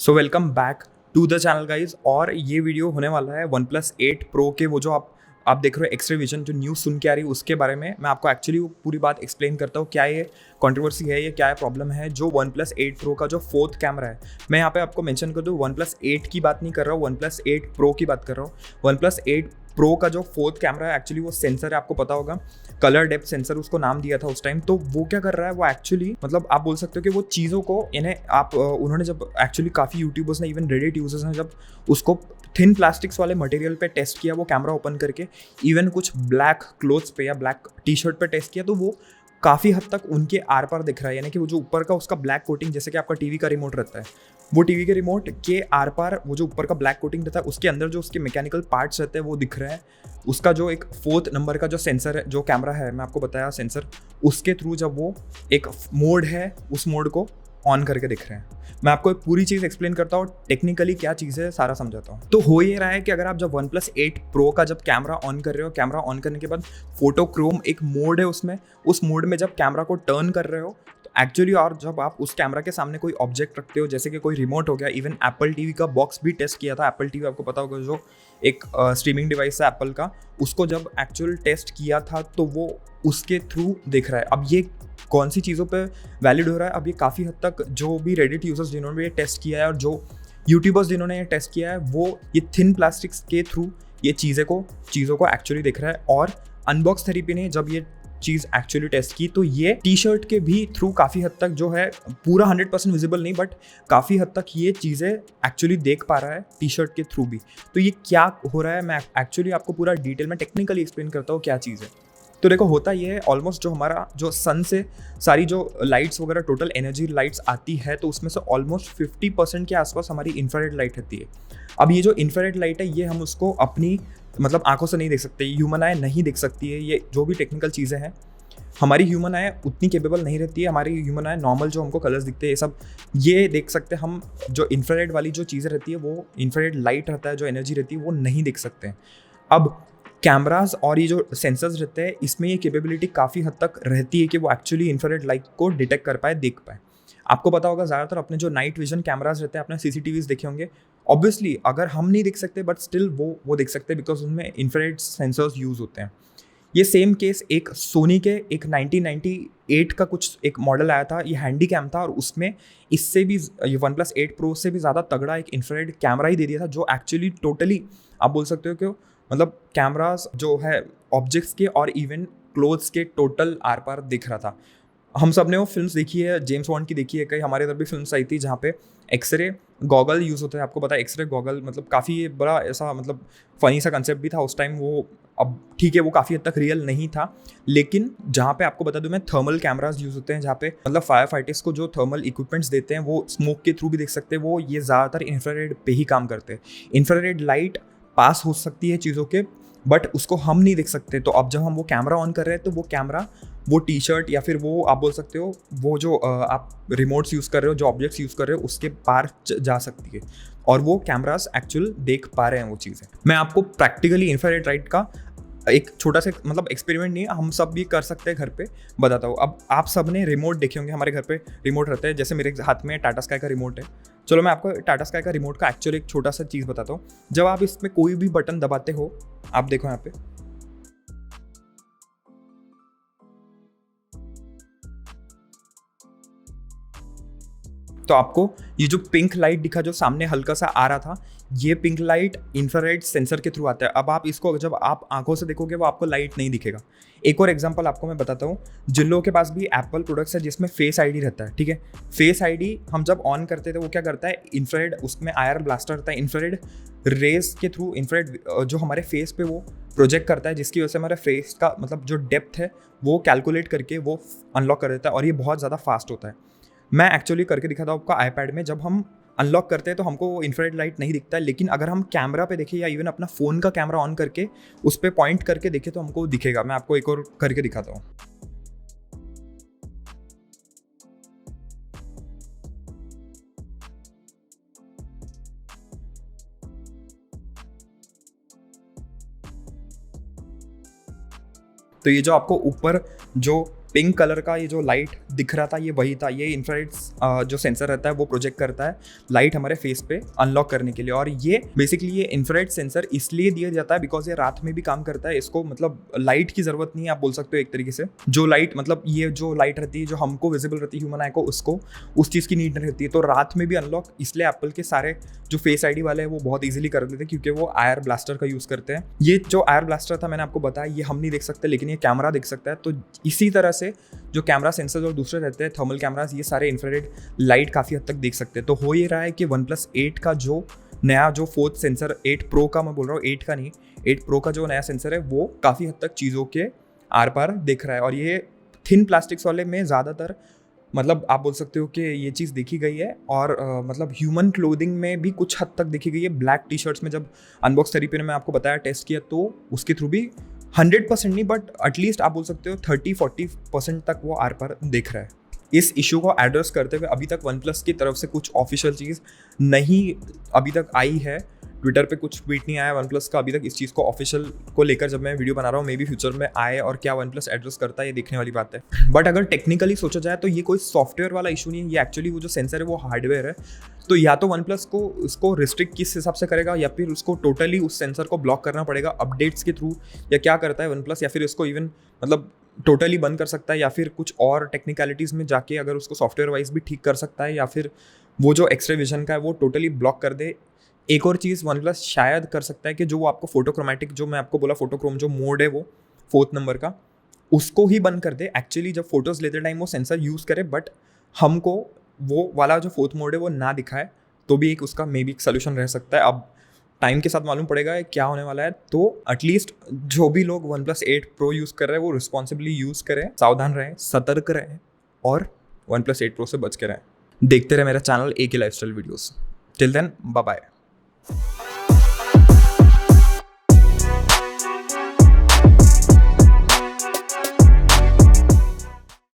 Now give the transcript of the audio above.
So welcome back to the channel guys. और ये video होने वाला है OnePlus 8 Pro के वो जो आप देख रहे हो एक्स-रे विजन जो न्यूज़ सुन के आ रही है उसके बारे में। मैं आपको एक्चुअली वो पूरी बात एक्सप्लेन करता हूँ, क्या ये कंट्रोवर्सी है, ये क्या है प्रॉब्लम है जो OnePlus 8 Pro का जो फोर्थ कैमरा है। मैं यहाँ पे आपको मेंशन कर दूँ, OnePlus 8 की बात नहीं कर रहा हूँ, OnePlus 8 Pro की बात कर रहा हूँ। OnePlus 8 Pro का जो फोर्थ कैमरा है एक्चुअली वो सेंसर है, आपको पता होगा कलर डेप्थ सेंसर उसको नाम दिया था उस टाइम। तो वो क्या कर रहा है, वो एक्चुअली मतलब आप बोल सकते हो कि वो चीज़ों को इन्हें उन्होंने जब एक्चुअली काफ़ी यूट्यूबर्स ने, इवन रेडिट यूजर्स ने जब उसको थिन प्लास्टिक्स वाले मटेरियल पे टेस्ट किया, वो कैमरा ओपन करके इवन कुछ ब्लैक क्लोथ्स पे या ब्लैक टी शर्ट पे टेस्ट किया, तो वो काफ़ी हद तक उनके आर पार दिख रहा है। यानी कि वो जो ऊपर का उसका ब्लैक कोटिंग, जैसे कि आपका टीवी का रिमोट रहता है, वो टीवी के रिमोट के आर पार वो जो ऊपर का ब्लैक कोटिंग रहता है उसके अंदर जो उसके मैकेनिकल पार्ट्स रहते हैं वो दिख रहा है। उसका जो एक 4th नंबर का जो सेंसर है, जो कैमरा है, मैं आपको बताया सेंसर, उसके थ्रू जब वो एक मोड है उस मोड को ऑन करके दिख रहे हैं। मैं आपको पूरी चीज़ एक्सप्लेन करता हूँ, टेक्निकली क्या चीज़ है सारा समझाता हूँ। तो हो ये रहा है कि अगर आप जब OnePlus 8 Pro का जब कैमरा ऑन कर रहे हो, कैमरा ऑन करने के बाद फोटोक्रोम एक मोड है उसमें, उस मोड में जब कैमरा को टर्न कर रहे हो तो एक्चुअली, और जब आप उस कैमरा के सामने कोई ऑब्जेक्ट रखते हो जैसे कि कोई रिमोट हो गया, इवन एप्पल टीवी का बॉक्स भी टेस्ट किया था। एप्पल टीवी आपको पता होगा जो एक स्ट्रीमिंग डिवाइस है एप्पल का, उसको जब एक्चुअल टेस्ट किया था तो वो उसके थ्रू दिख रहा है। अब ये कौन सी चीज़ों पे वैलिड हो रहा है, अब ये काफ़ी हद तक जो भी रेडिट यूजर्स जिन्होंने ये टेस्ट किया है और जो यूट्यूबर्स जिन्होंने ये टेस्ट किया है, वो ये थिन प्लास्टिक्स के थ्रू ये चीज़ों को एक्चुअली दिख रहा है। और अनबॉक्स थेरेपी ने जब ये चीज़ एक्चुअली टेस्ट की तो ये टी शर्ट के भी थ्रू काफ़ी हद तक जो है, पूरा 100% विजिबल नहीं बट काफ़ी हद तक ये चीज़ें एक्चुअली देख पा रहा है टी शर्ट के थ्रू भी। तो ये क्या हो रहा है, मैं एक्चुअली आपको पूरा डिटेल में टेक्निकली एक्सप्लेन करता हूँ क्या चीज़ है। तो देखो, होता ये है, ऑलमोस्ट जो हमारा जो सन से सारी जो लाइट्स वगैरह टोटल एनर्जी लाइट्स आती है, तो उसमें से ऑलमोस्ट 50% के आसपास हमारी इंफ्रारेड लाइट रहती है। अब ये जो इंफ्रारेड लाइट है, ये हम उसको अपनी मतलब आंखों से नहीं देख सकते, ह्यूमन आई नहीं देख सकती है। ये जो भी टेक्निकल चीज़ें हैं, हमारी ह्यूमन आई उतनी केपेबल नहीं रहती है। हमारी ह्यूमन आई नॉर्मल जो हमको कलर्स दिखते हैं, ये सब ये देख सकते हैं हम। जो इंफ्रारेड वाली जो चीज़ें रहती है, वो इंफ्रारेड लाइट रहता है, जो एनर्जी रहती है, वो नहीं देख सकते हैं। अब कैमराज और ये जो सेंसर्स रहते हैं, इसमें ये कैपेबिलिटी काफ़ी हद तक रहती है कि वो एक्चुअली इंफ्रारेड लाइट को डिटेक्ट कर पाए, देख पाए। आपको पता होगा ज़्यादातर अपने जो नाइट विजन कैमराज रहते हैं, अपने CCTVs देखे होंगे, ऑब्वियसली अगर हम नहीं देख सकते बट स्टिल वो देख सकते हैं, बिकॉज उनमें इंफ्रारेड सेंसर्स यूज़ होते हैं। ये सेम केस एक सोनी के एक 1998 का कुछ एक मॉडल आया था, ये हैंडी कैम था, और उसमें इससे भी ये OnePlus 8 Pro से भी ज़्यादा तगड़ा एक इंफ्रारेड कैमरा ही दे दिया था, जो एक्चुअली टोटली आप बोल सकते हो कि मतलब कैमराज जो है ऑब्जेक्ट्स के और इवन क्लोथ्स के टोटल आर पार दिख रहा था। हम सब ने वो फिल्म्स देखी है, जेम्स बॉन्ड की देखी है, कई हमारे इधर भी फिल्म्स आई थी जहाँ पे एक्सरे गॉगल यूज़ होता है। आपको पता है एक्सरे गॉगल मतलब काफ़ी बड़ा ऐसा मतलब फ़नी सा कंसेप्ट भी था उस टाइम। वो अब ठीक है, वो काफ़ी हद तक रियल नहीं था, लेकिन जहाँ पे आपको बता दूँ मैं, थर्मल कैमराज यूज़ होते हैं, जहाँ पे मतलब फायर फाइटर्स को जो थर्मल इक्विपमेंट्स देते हैं वो स्मोक के थ्रू भी देख सकते हैं। वो ये ज़्यादातर इंफ्रारेड पे ही काम करते हैं। इंफ्रारेड लाइट पास हो सकती है चीज़ों के, बट उसको हम नहीं देख सकते। तो अब जब हम वो कैमरा ऑन कर रहे हैं तो वो कैमरा वो टी शर्ट या फिर वो आप बोल सकते हो वो जो आप रिमोट्स यूज़ कर रहे हो, जो ऑब्जेक्ट्स यूज़ कर रहे हो, उसके पार जा सकती है, और वो कैमरास एक्चुअल देख पा रहे हैं वो चीज़ें। मैं आपको प्रैक्टिकली इंफ्रारेड लाइट का एक छोटा सा मतलब एक्सपेरिमेंट नहीं है, हम सब भी कर सकते हैं घर पे, बताता हूँ। अब आप सब ने रिमोट देखे होंगे, हमारे घर पे रिमोट रहते हैं, जैसे मेरे हाथ में टाटा स्काई का रिमोट है। चलो मैं आपको टाटा स्काई का रिमोट का एक्चुअली एक छोटा सा चीज़ बताता हूँ। जब आप इसमें कोई भी बटन दबाते हो, आप देखो यहाँ पे, तो आपको ये जो पिंक लाइट दिखा जो सामने हल्का सा आ रहा था, ये पिंक लाइट इंफ्रारेड सेंसर के थ्रू आता है। अब आप इसको जब आप आंखों से देखोगे वो आपको लाइट नहीं दिखेगा। एक और एग्जांपल आपको मैं बताता हूँ, जिन लोगों के पास भी एप्पल प्रोडक्ट्स है जिसमें फेस आईडी रहता है, ठीक है, फेस आईडी हम जब ऑन करते थे वो क्या करता है, इंफ्रारेड उसमें IR ब्लास्टर रहता है, इंफ्रारेड रेज के थ्रू इंफ्रारेड जो हमारे फेस पे वो प्रोजेक्ट करता है, जिसकी वजह से हमारे फेस का मतलब जो डेप्थ है वो कैलकुलेट करके वो अनलॉक कर देता है, और ये बहुत ज़्यादा फास्ट होता है। मैं एक्चुअली करके दिखाता हूँ आपको iPad में। जब हम अनलॉक करते हैं तो हमको वो इंफ्रारेड लाइट नहीं दिखता है, लेकिन अगर हम कैमरा पे देखें या इवन अपना फ़ोन का कैमरा ऑन करके उस पर पॉइंट करके देखें तो हमको दिखेगा। मैं आपको एक और करके दिखाता हूँ। तो ये जो आपको ऊपर जो पिंक कलर का ये जो लाइट दिख रहा था, ये वही था, ये इंफ्रारेड जो सेंसर रहता है वो प्रोजेक्ट करता है लाइट हमारे फेस पे अनलॉक करने के लिए। और ये बेसिकली ये इंफ्रारेड सेंसर इसलिए दिया जाता है बिकॉज ये रात में भी काम करता है। इसको मतलब लाइट की ज़रूरत नहीं है, आप बोल सकते हो एक तरीके से। जो लाइट मतलब ये जो लाइट रहती है जो हमको विजिबल रहती है ह्यूमन आई को, उसको उस चीज़ की नीड नहीं रहती है। तो रात में भी अनलॉक इसलिए एप्पल के सारे जो फेस आईडी वाले हैं वो बहुत ईजिली कर देते हैं क्योंकि वो आयर ब्लास्टर का यूज़ करते हैं। ये जो आयर ब्लास्टर था मैंने आपको बताया, ये हम नहीं देख सकते लेकिन ये कैमरा देख सकता है। तो इसी तरह से जो कैमरा सेंसर और दूसरे रहते हैं थर्मल कैमराज, ये सारे इंफ्रारेड लाइट काफ़ी हद तक देख सकते हैं। तो हो ये रहा है कि OnePlus 8 का जो नया जो फोर्थ सेंसर, 8 प्रो का मैं बोल रहा हूँ, 8 का नहीं, 8 प्रो का जो नया सेंसर है वो काफ़ी हद तक चीज़ों के आर पार देख रहा है। और ये थिन प्लास्टिक्स वाले में ज़्यादातर मतलब आप बोल सकते हो कि ये चीज़ देखी गई है। और मतलब ह्यूमन क्लोथिंग में भी कुछ हद तक देखी गई है। ब्लैक टी शर्ट्स में जब अनबॉक्स थेरेपी ने मैं आपको बताया टेस्ट किया तो उसके थ्रू भी 100% नहीं बट एटलीस्ट आप बोल सकते हो 30-40% तक वो आर पार देख रहा है। इस इशू को एड्रेस करते हुए अभी तक OnePlus की तरफ से कुछ ऑफिशियल चीज़ नहीं अभी तक आई है। ट्विटर पे कुछ ट्वीट नहीं आया OnePlus का अभी तक इस चीज़ को ऑफिशियल को लेकर। जब मैं वीडियो बना रहा हूँ मे बी फ्यूचर में आए और क्या OnePlus एड्रेस करता है ये देखने वाली बात है। बट अगर टेक्निकली सोचा जाए तो ये कोई सॉफ्टवेयर वाला इशू नहीं है, ये एक्चुअली वो जो सेंसर है वो हार्डवेयर है। तो या तो OnePlus को उसको रिस्ट्रिक्ट किस हिसाब से करेगा या फिर उसको टोटली उस सेंसर को ब्लॉक करना पड़ेगा अपडेट्स के थ्रू, या क्या करता है OnePlus, या फिर इसको इवन मतलब टोटली बंद कर सकता है, या फिर कुछ और टेक्निकलिटीज़ में जाके अगर उसको सॉफ्टवेयर वाइज भी ठीक कर सकता है, या फिर वो जो एक्सरे विजन का है वो टोटली ब्लॉक कर दे। एक और चीज़ OnePlus शायद कर सकता है कि जो वो आपको फोटोक्रोमैटिक जो मैं आपको बोला फोटोक्रोम जो मोड है वो 4th नंबर का, उसको ही बंद कर दे। एक्चुअली जब फोटोज़ लेते टाइम वो सेंसर यूज़ करे बट हमको वो वाला जो 4th मोड है वो ना दिखाए, तो भी एक उसका मे बी एक सोल्यूशन रह सकता है। अब टाइम के साथ मालूम पड़ेगा क्या होने वाला है। तो एटलीस्ट जो भी लोग OnePlus 8 Pro यूज़ कर रहे हैं वो रिस्पॉन्सिबली यूज़ करें, सावधान रहें, सतर्क रहें और OnePlus 8 Pro से बच के रहें। देखते रहे मेरा channel AK lifestyle videos. Till then bye bye.